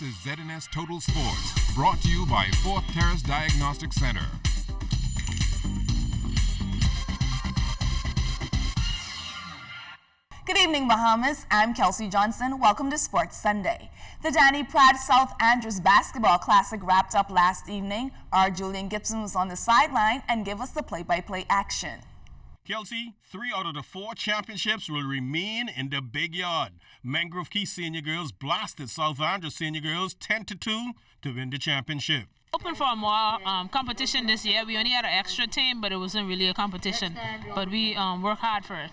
This is ZNS Total Sports, brought to you by Fourth Terrace Diagnostic Center. Good evening, Bahamas. I'm Kelsey Johnson. Welcome to Sports Sunday. The Danny Pratt South Andros Basketball Classic wrapped up last evening. Our Julian Gibson was on the sideline and gave us the play-by-play action. Kelsey, 3 out of the 4 championships will remain in the big yard. Mangrove Key Senior Girls blasted South Andros Senior Girls 10-2 to win the championship. Open for more competition this year. We only had an extra team, but it wasn't really a competition. But we worked hard for it.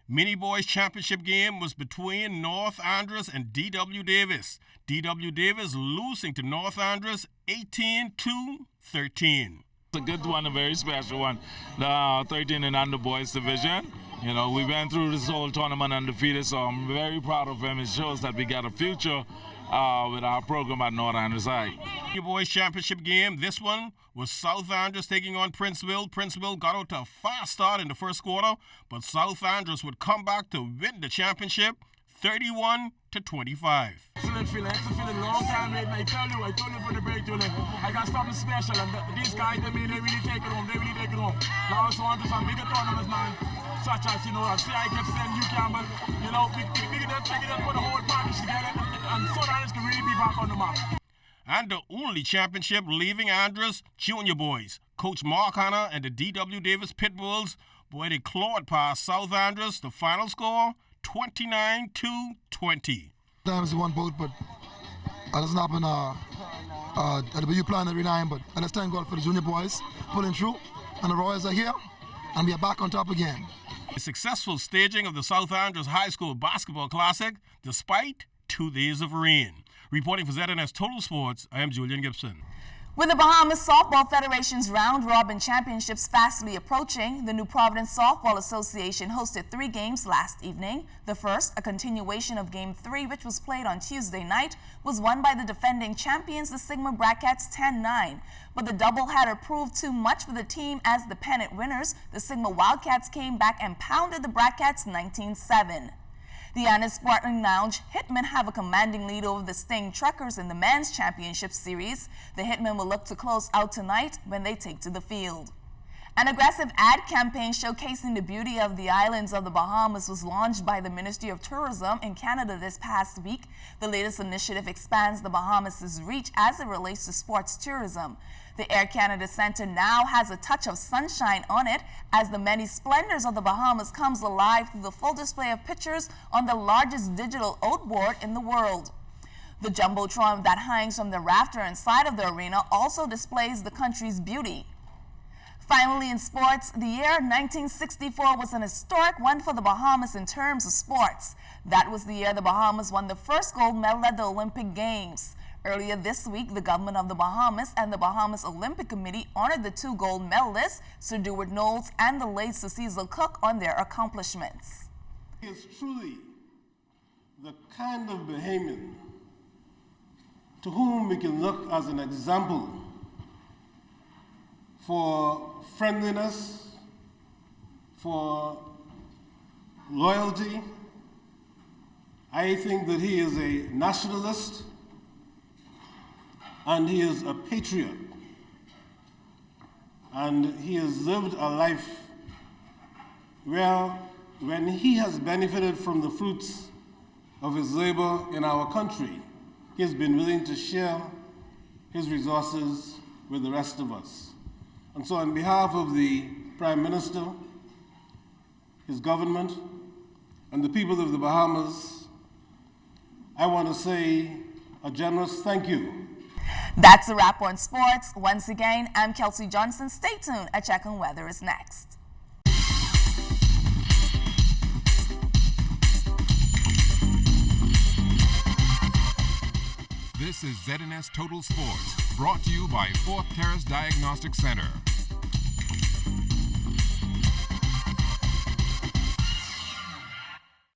Mini Boys Championship game was between North Andros and D.W. Davis. D.W. Davis losing to North Andros 18-13. A good one, a very special one. The 13 and under boys division. You know, we went through this whole tournament undefeated, so I'm very proud of him. It shows that we got a future with our program at North Andros High. The boys championship game, this one was South Andros taking on Princeville. Princeville got out to a fast start in the first quarter, but South Andros would come back to win the championship 31-25. Excellent feeling, long time waiting. I told you for the break, Julian. I got something special, and these guys, they really take it home. Now I also want to some bigger tournaments, man, such as, C.I. Gibson, U. Campbell, we can put the whole package together, and so that can really be back on the map. And the only championship leaving Andros, Junior Boys. Coach Mark Hanna and the D.W. Davis Pitbulls, boy, they clawed past South Andros. The final score, 29-20. Times we won both, but it doesn't happen you plan every night, but I just thank God for the Junior Boys pulling through, and the Royals are here, and we are back on top again. A successful staging of the South Andros High School Basketball Classic, despite 2 days of rain. Reporting for ZNS Total Sports, I am Julian Gibson. With the Bahamas Softball Federation's round-robin championships fastly approaching, the New Providence Softball Association hosted 3 games last evening. The first, a continuation of Game 3, which was played on Tuesday night, was won by the defending champions, the Sigma Brackettes, 10-9. But the doubleheader proved too much for the team as the pennant winners, the Sigma Wildcats, came back and pounded the Brackettes 19-7. The Anna's Spartan Lounge Hitmen have a commanding lead over the Sting Truckers in the Men's Championship Series. The Hitmen will look to close out tonight when they take to the field. An aggressive ad campaign showcasing the beauty of the islands of the Bahamas was launched by the Ministry of Tourism in Canada this past week. The latest initiative expands the Bahamas' reach as it relates to sports tourism. The Air Canada Centre now has a touch of sunshine on it as the many splendors of the Bahamas comes alive through the full display of pictures on the largest digital outboard in the world. The Jumbotron that hangs from the rafter inside of the arena also displays the country's beauty. Finally, in sports, the year 1964 was an historic one for the Bahamas in terms of sports. That was the year the Bahamas won the first gold medal at the Olympic Games. Earlier this week, the government of the Bahamas and the Bahamas Olympic Committee honored the 2 gold medalists, Sir Dewart Knowles and the late Sir Cecil Cook, on their accomplishments. He is truly the kind of Bahamian to whom we can look as an example for friendliness, for loyalty. I think that he is a nationalist and he is a patriot. And he has lived a life where when he has benefited from the fruits of his labor in our country, he has been willing to share his resources with the rest of us. And so on behalf of the Prime Minister, his government, and the people of the Bahamas, I want to say a generous thank you. That's a wrap on sports. Once again, I'm Kelsey Johnson. Stay tuned. A check on weather is next. This is ZNS Total Sports, brought to you by Fourth Terrace Diagnostic Center.